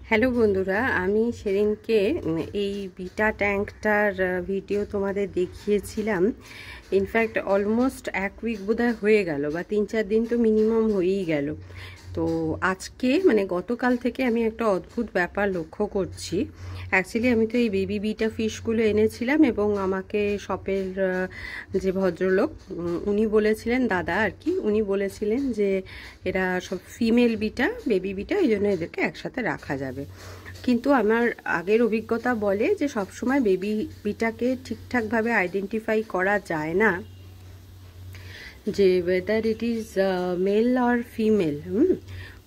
Hello বন্ধুরা, আমি সেদিনকে এই বিটা ট্যাঙ্কটার ভিডিও তোমাদের দেখিয়েছিলাম। ইনফ্যাক্ট অলমোস্ট এক উইক বোধহয় হয়ে গেল, বা 3-4 দিন তো মিনিমাম হয়েই গেল। তো আজকে গতকাল থেকে আমি একটা অদ্ভুত ব্যাপার লক্ষ্য করছি। অ্যাকচুয়ালি আমি তো এই বেবি বিটা ফিশগুলো এনেছিলাম, এবং আমাকে শপের যে ভদ্রলোক উনি বলেছিলেন, দাদা আর কি, উনি বলেছিলেন যে এরা সব ফিমেল বিটা, বেবি বিটা, এই জন্য এদেরকে একসাথে রাখা যাবে। কিন্তু আমার আগের অভিজ্ঞতা বলে যে সবসময় বেবি বিটাকে ঠিকঠাকভাবে আইডেন্টিফাই করা যায় না, যে whether it is male or female.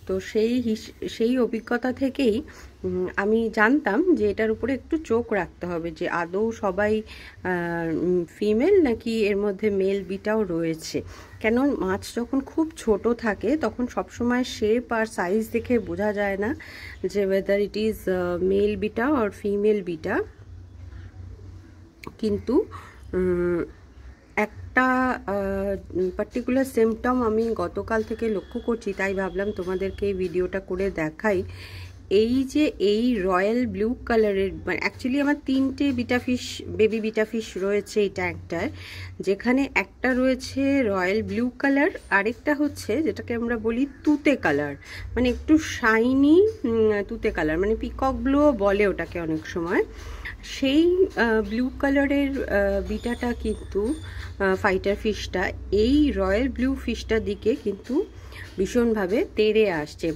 তো সেই অভিজ্ঞতা থেকেই আমি জানতাম যে এটার উপরে একটু চোখ রাখতে হবে, যে আদৌ সবাই ফিমেল নাকি এর মধ্যে মেল বিটাও রয়েছে। কেন, মাছ যখন খুব ছোট থাকে তখন সবসময় শেপ আর সাইজ দেখে বোঝা যায় না যে whether it is male betta or female betta. কিন্তু একটা পার্টিকুলার সিমটম আমি গতকাল থেকে লক্ষ্য করছি, তাই ভাবলাম তোমাদেরকে এই ভিডিওটা করে দেখাই। এই যে এই রয়্যাল ব্লু কালারের, অ্যাকচুয়ালি আমার 3টে বিটাফিশ, বেবি বিটাফিশ রয়েছে এই ট্যাঙ্কটায়, যেখানে একটা রয়েছে রয়্যাল ব্লু কালার, আরেকটা হচ্ছে যেটাকে আমরা বলি তুতে কালার, একটু শাইনি তুতে কালার, পিকক ব্লুও বলে ওটাকে অনেক সময়। সেই ব্লু কালারের বিটাটা কিন্তু, ফাইটার ফিশটা, এই রয়্যাল ব্লু ফিশটার দিকে কিন্তু ভীষণভাবে তেড়ে আসছে,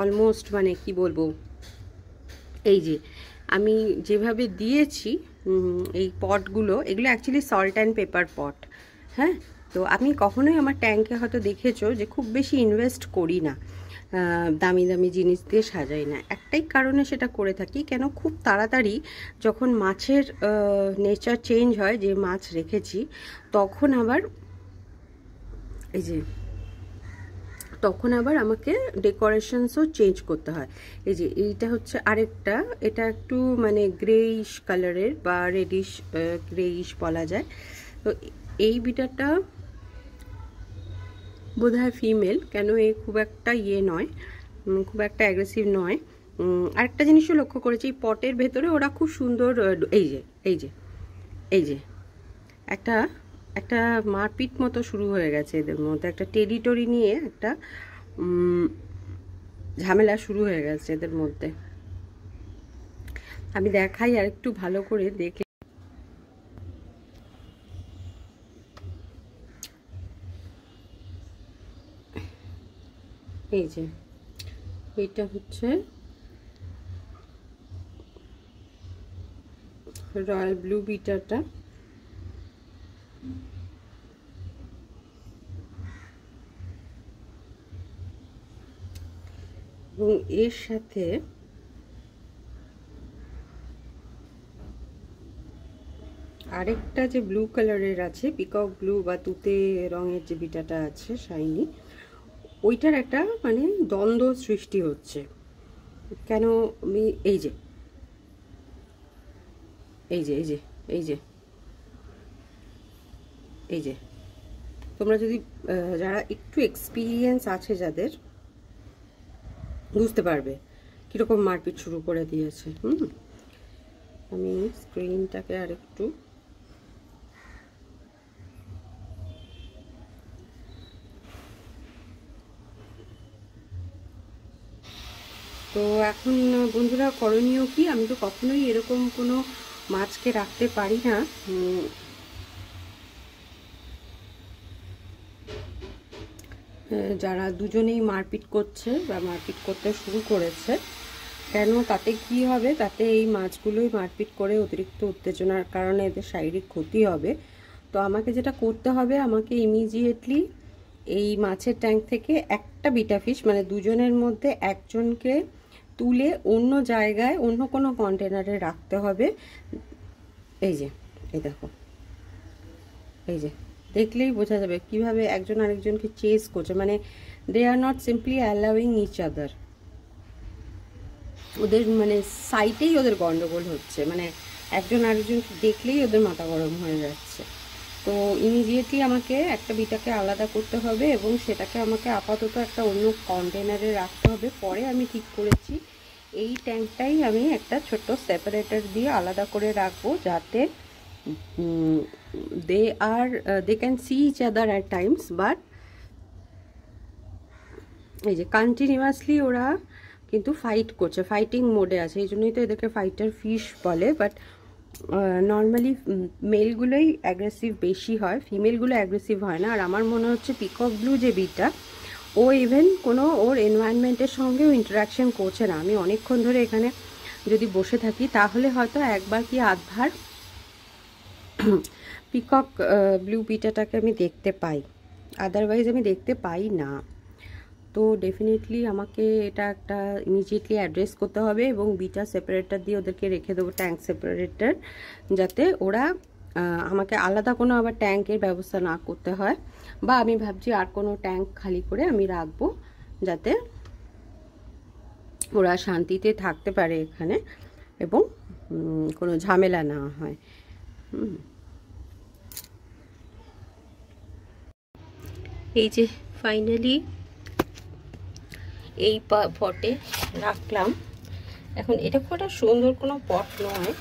অলমোস্ট কি বলবো, এই যে আমি যেভাবে দিয়েছি এই পটগুলো, এগুলো অ্যাকচুয়ালি সল্ট অ্যান্ড পেপার পট। হ্যাঁ, তো আমি কখনোই আমার ট্যাঙ্কে হয়তো দেখেছো যে খুব বেশি ইনভেস্ট করি না, দামি দামি জিনিস দিয়ে সাজাই না। একটাই কারণে সেটা করে থাকি, কেন, খুব তাড়াতাড়ি যখন মাছের নেচার চেঞ্জ হয়, যে মাছ রেখেছি, তখন আবার এই যে তখন আবার আমাকে ডেকোরেশনসও চেঞ্জ করতে হয়। এই যে এইটা হচ্ছে আরেকটা, এটা একটু গ্রেইশ কালারের বা রেডিশ গ্রেইশ বলা যায়। তো এই বিটাটা বোধহয় ফিমেল, কেন এ খুব একটা নয়, খুব একটা অ্যাগ্রেসিভ নয়। আরেকটা জিনিসও লক্ষ্য করেছি, পটের ভেতরে ওরা খুব সুন্দর, এই যে এই যে এই যে একটা একটা মারপিট মতো শুরু হয়ে গেছে এদের মধ্যে, একটা টেরিটরি নিয়ে একটা ঝামেলা শুরু হয়ে গেছে এদের মধ্যে। আমি দেখাই আর একটু ভালো করে দেখে। এই যে এইটা হচ্ছে রয়্যাল ব্লু বিটাটা, এবং এর সাথে আরেকটা যে ব্লু কালারের আছে, পিকক ব্লু বা তুতে রঙের যে বিটাটা আছে শাইনি, ওইটার একটা দ্বন্দ্ব সৃষ্টি হচ্ছে। কেন, আমি এই যে এই যে এই যে এই যে এই যে তোমরা যদি যারা একটু এক্সপিরিয়েন্স আছে যাদের, বুঝতে পারবে কীরকম মারপিট শুরু করে দিয়েছে। আমি স্ক্রিনটাকে আরেকটু, তো এখন বন্ধুরা করণীয় কি, আমি তো কখনোই এরকম কোনো মাছকে রাখতে পারি না যারা দুজনেই মারপিট করছে বা মারপিট করতে শুরু করেছে। কেন, তাতে কি হবে, তাতে এই মাছগুলোই মারপিট করে অতিরিক্ত উত্তেজনার কারণে এদের শারীরিক ক্ষতি হবে। তো আমাকে যেটা করতে হবে, আমাকে ইমিডিয়েটলি এই মাছের ট্যাঙ্ক থেকে একটা বিটা ফিশ, দুজনের মধ্যে একজনকে তুলে অন্য জায়গায়, অন্য কোনো কন্টেনারে রাখতে হবে। এই যে এই দেখো, এই যে দেখলেই বোঝা যাবে কিভাবে একজন আরেকজনকে চেস করছে, they are not simply allowing each other. ওদের সাইটেই ওদের গন্ডগোল হচ্ছে, একজন আরেকজনকে দেখলেই ওদের মাথা গরম হয়ে যাচ্ছে। তো ইমিডিয়েটলি আমাকে একটা বিটাকে আলাদা করতে হবে, এবং সেটাকে আমাকে আপাতত একটা অন্য কন্টেনারে রাখতে হবে। পরে আমি ঠিক করেছি এই ট্যাঙ্কটাই আমি একটা ছোট্ট সেপারেটর দিয়ে আলাদা করে রাখবো, যাতে they can see each other at times, but এই যে কন্টিনিউয়াসলি ওরা কিন্তু ফাইট করছে, ফাইটিং মোডে আছে, এই জন্যই তো এদেরকে ফাইটার ফিশ বলে। বাট নর্মালি মেলগুলোই অ্যাগ্রেসিভ বেশি হয়, ফিমেলগুলো অ্যাগ্রেসিভ হয় না। আর আমার মনে হচ্ছে পিকক ব্লু যে বিটটা, ও ইভেন কোনো ওর এনভায়রনমেন্টের সঙ্গেও ইন্টারাকশন করছে না। আমি অনেকক্ষণ ধরে এখানে যদি বসে থাকি তাহলে হয়তো একবার কি আধবার পিকক ব্লু বিটাটাকে আমি দেখতে পাই, আদারওয়াইজ আমি দেখতে পাই না। তো ডেফিনেটলি আমাকে এটা একটা ইমিডিয়েটলি অ্যাড্রেস করতে হবে এবং বিটা সেপারেটর দিয়ে ওদেরকে রেখে দেবো, ট্যাঙ্ক সেপারেটর, যাতে ওরা আমাকে আলাদা কোনো আবার ট্যাঙ্কের ব্যবস্থা না করতে হয়। বা আমি ভাবছি আর কোনো ট্যাঙ্ক খালি করে আমি রাখবো, যাতে ওরা শান্তিতে থাকতে পারে এখানে এবং কোনো ঝামেলা না হয়। এই যে ফাইনালি এই পটে রাখলাম। এখন এটা খুব একটা সুন্দর কোনো পট নয়,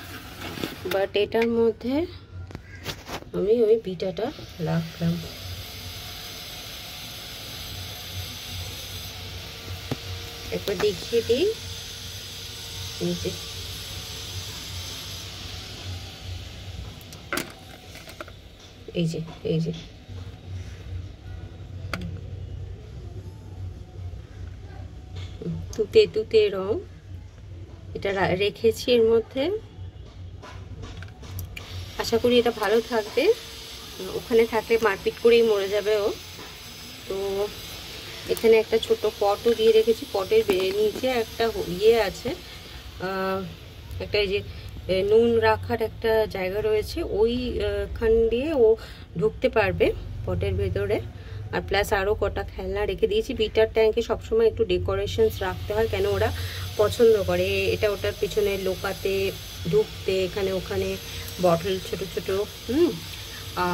বাট এটার মধ্যে আমি ওই বিটাটা রাখলাম। একবার দেখিয়ে দিই, এই যে এই যে এই যে তুতে তুতে রং এটা রেখেছি এর মধ্যে। আশা করি এটা ভালো থাকবে, ওখানে থাকলে মারপিট করেই মরে যাবে ও। তো এখানে একটা ছোট পটও দিয়ে রেখেছি, পটের নিচে একটা ইয়ে আছে, একটা এই যে নুন রাখার একটা জায়গা রয়েছে, ওইখান দিয়ে ও ঢুকতে পারবে পটের ভেতরে। আর প্লাস আরও কটা খেলনা রেখে দিয়েছি। বিটার ট্যাঙ্কে সবসময় একটু ডেকোরেশনস রাখতে হয়, কেন ওরা পছন্দ করে এটা ওটার পিছনে লোকাতে, ঢুকতে, এখানে ওখানে বটল ছোট ছোট।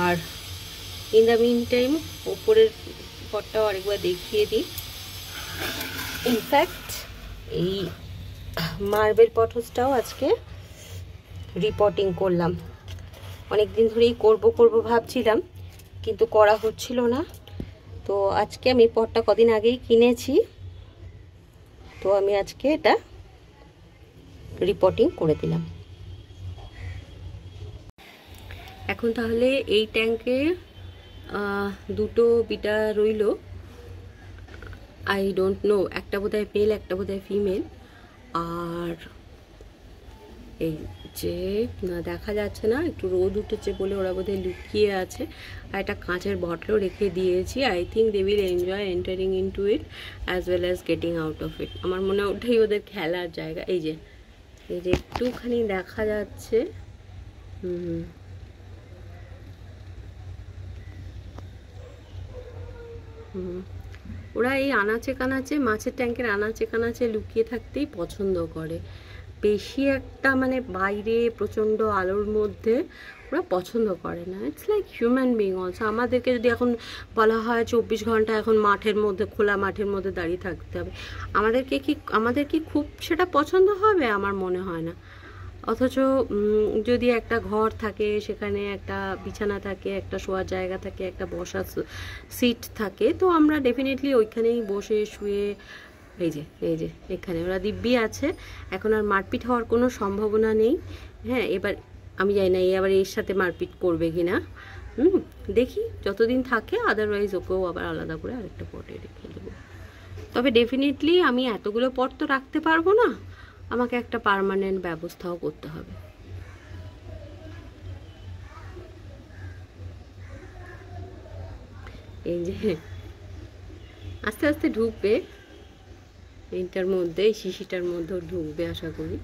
আর ইন দ্য মিন টাইম ওপরের পটটাও আরেকবার দেখিয়ে দিই। ইনফ্যাক্ট এই মার্বেল পটসটাও আজকে রিপোর্টিং করলাম, অনেকদিন ধরেই করব ভাবছিলাম, কিন্তু করা হচ্ছিল না। তো আজকে আমি পটটা কদিন আগেই কিনেছি, তো আমি আজকে এটা রিপোর্টিং করে দিলাম। এখন তাহলে এই ট্যাঙ্কে দুটো বিটা রইল, আই ডোন্ট নো, একটা বোধহয় মেল একটা বোধহয় ফিমেল। আর এই যে না দেখা যাচ্ছে না, একটু রোদ উঠেছে বলে ওরা বোধহয় লুকিয়ে আছে। আর একটা কাঁচের বটলও রেখে দিয়েছি। I think they will enjoy entering into it as well as getting out of it. আমার মনে হয় ওটাই ওদের খেলার জায়গা। এই যে একটুখানি দেখা যাচ্ছে, ওরা এই আনাচে কানাচে, মাছের ট্যাঙ্কের আনাচে কানাচে লুকিয়ে থাকতেই পছন্দ করে। বেশি একটা মানে বাইরে প্রচণ্ড আলোর মধ্যে ওরা পছন্দ করে না। It's like human being also. আমাদেরকে যদি এখন বলা হয় 24 ঘন্টা এখন মাঠের মধ্যে, খোলা মাঠের মধ্যে দাঁড়িয়ে থাকতে হবে, আমাদের কি খুব সেটা পছন্দ হবে? আমার মনে হয় না। অথচ যদি একটা ঘর থাকে, সেখানে একটা বিছানা থাকে, একটা শোয়ার জায়গা থাকে, একটা বসার সিট থাকে, তো আমরা ডেফিনেটলি ওইখানেই বসে শুয়ে, এই যে এখানে ওরা দিব্যি আছে। এখন আর মারপিট হওয়ার কোনো সম্ভাবনা নেই। হ্যাঁ, এবার আমি জানি না আবার এর সাথে মারপিট করবে কিনা, দেখি যতদিন থাকে। আদারওয়াইজ ওকেও আবার আলাদা করে আরেকটা পটে রেখে দেবো। তবে ডেফিনেটলি আমি এতগুলো পট তো রাখতে পারবো না, আমাকে একটা পার্মানেন্ট ব্যবস্থাও করতে হবে। এই যে আস্তে আস্তে ঢুকবে এইটার মধ্যে, এই শিশিটার মধ্যেও ঢুকবে আশা করি।